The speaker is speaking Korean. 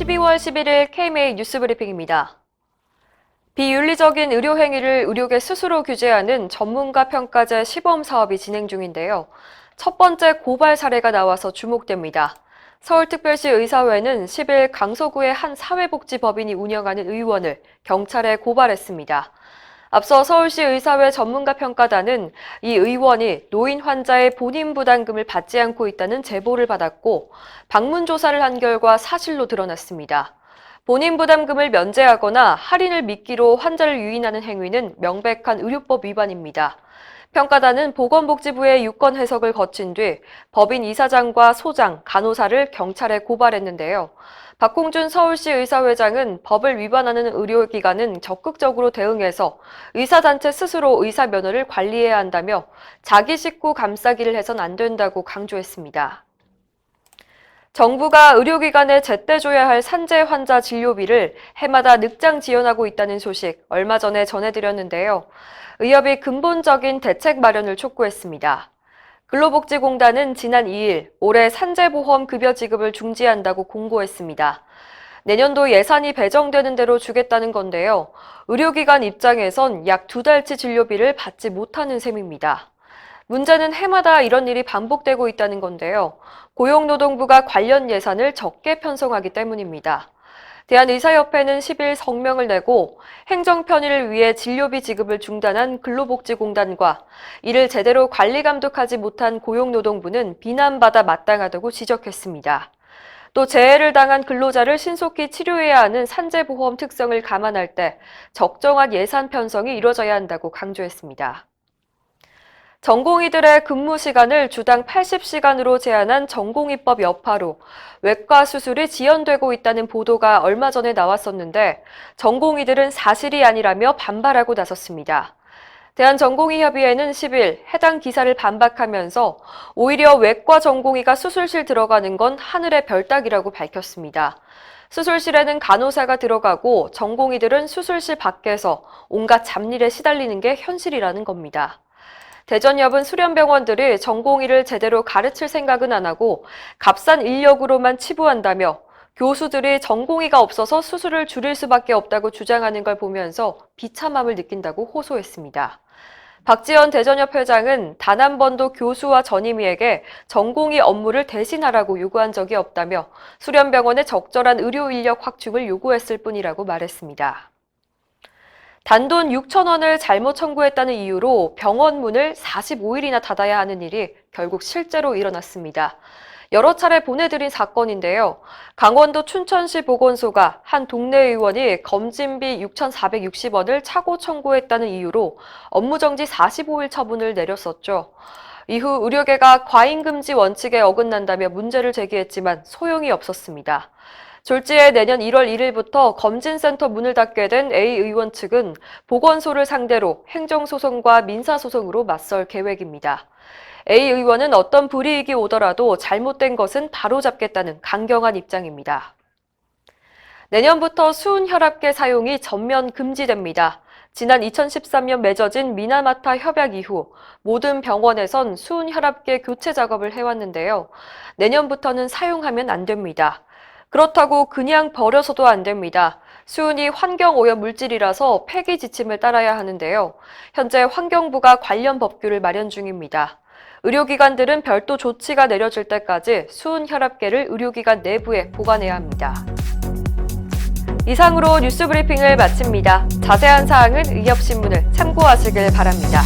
12월 11일 KMA 뉴스브리핑입니다. 비윤리적인 의료 행위를 의료계 스스로 규제하는 전문가 평가제 시범 사업이 진행 중인데요. 첫 번째 고발 사례가 나와서 주목됩니다. 서울특별시 의사회는 10일 강서구의 한 사회복지법인이 운영하는 의원을 경찰에 고발했습니다. 앞서 서울시 의사회 전문가 평가단은 이 의원이 노인 환자의 본인 부담금을 받지 않고 있다는 제보를 받았고 방문 조사를 한 결과 사실로 드러났습니다. 본인 부담금을 면제하거나 할인을 미끼로 환자를 유인하는 행위는 명백한 의료법 위반입니다. 평가단은 보건복지부의 유권 해석을 거친 뒤 법인 이사장과 소장, 간호사를 경찰에 고발했는데요. 박홍준 서울시 의사회장은 법을 위반하는 의료기관은 적극적으로 대응해서 의사단체 스스로 의사 면허를 관리해야 한다며 자기 식구 감싸기를 해선 안 된다고 강조했습니다. 정부가 의료기관에 제때 줘야 할 산재 환자 진료비를 해마다 늑장 지연하고 있다는 소식 얼마 전에 전해드렸는데요. 의협이 근본적인 대책 마련을 촉구했습니다. 근로복지공단은 지난 2일 올해 산재보험 급여 지급을 중지한다고 공고했습니다. 내년도 예산이 배정되는 대로 주겠다는 건데요. 의료기관 입장에선 약 2달치 진료비를 받지 못하는 셈입니다. 문제는 해마다 이런 일이 반복되고 있다는 건데요. 고용노동부가 관련 예산을 적게 편성하기 때문입니다. 대한의사협회는 10일 성명을 내고 행정 편의를 위해 진료비 지급을 중단한 근로복지공단과 이를 제대로 관리 감독하지 못한 고용노동부는 비난받아 마땅하다고 지적했습니다. 또 재해를 당한 근로자를 신속히 치료해야 하는 산재보험 특성을 감안할 때 적정한 예산 편성이 이뤄져야 한다고 강조했습니다. 전공의들의 근무 시간을 주당 80시간으로 제한한 전공의법 여파로 외과 수술이 지연되고 있다는 보도가 얼마 전에 나왔었는데 전공의들은 사실이 아니라며 반발하고 나섰습니다. 대한전공의협의회는 10일 해당 기사를 반박하면서 오히려 외과 전공의가 수술실 들어가는 건 하늘의 별 따기라고 밝혔습니다. 수술실에는 간호사가 들어가고 전공의들은 수술실 밖에서 온갖 잡일에 시달리는 게 현실이라는 겁니다. 대전협은 수련병원들이 전공의를 제대로 가르칠 생각은 안 하고 값싼 인력으로만 치부한다며 교수들이 전공의가 없어서 수술을 줄일 수밖에 없다고 주장하는 걸 보면서 비참함을 느낀다고 호소했습니다. 박지원 대전협 회장은 단 한 번도 교수와 전임의에게 전공의 업무를 대신하라고 요구한 적이 없다며 수련병원의 적절한 의료 인력 확충을 요구했을 뿐이라고 말했습니다. 단돈 6천 원을 잘못 청구했다는 이유로 병원 문을 45일이나 닫아야 하는 일이 결국 실제로 일어났습니다. 여러 차례 보내드린 사건인데요. 강원도 춘천시 보건소가 한 동네 의원이 검진비 6,460원을 차고 청구했다는 이유로 업무정지 45일 처분을 내렸었죠. 이후 의료계가 과잉금지 원칙에 어긋난다며 문제를 제기했지만 소용이 없었습니다. 졸지에 내년 1월 1일부터 검진센터 문을 닫게 된 A 의원 측은 보건소를 상대로 행정소송과 민사소송으로 맞설 계획입니다. A 의원은 어떤 불이익이 오더라도 잘못된 것은 바로잡겠다는 강경한 입장입니다. 내년부터 수은혈압계 사용이 전면 금지됩니다. 지난 2013년 맺어진 미나마타 협약 이후 모든 병원에선 수은혈압계 교체 작업을 해왔는데요. 내년부터는 사용하면 안 됩니다. 그렇다고 그냥 버려서도 안 됩니다. 수은이 환경오염 물질이라서 폐기 지침을 따라야 하는데요. 현재 환경부가 관련 법규를 마련 중입니다. 의료기관들은 별도 조치가 내려질 때까지 수은 혈압계를 의료기관 내부에 보관해야 합니다. 이상으로 뉴스브리핑을 마칩니다. 자세한 사항은 의협신문을 참고하시길 바랍니다.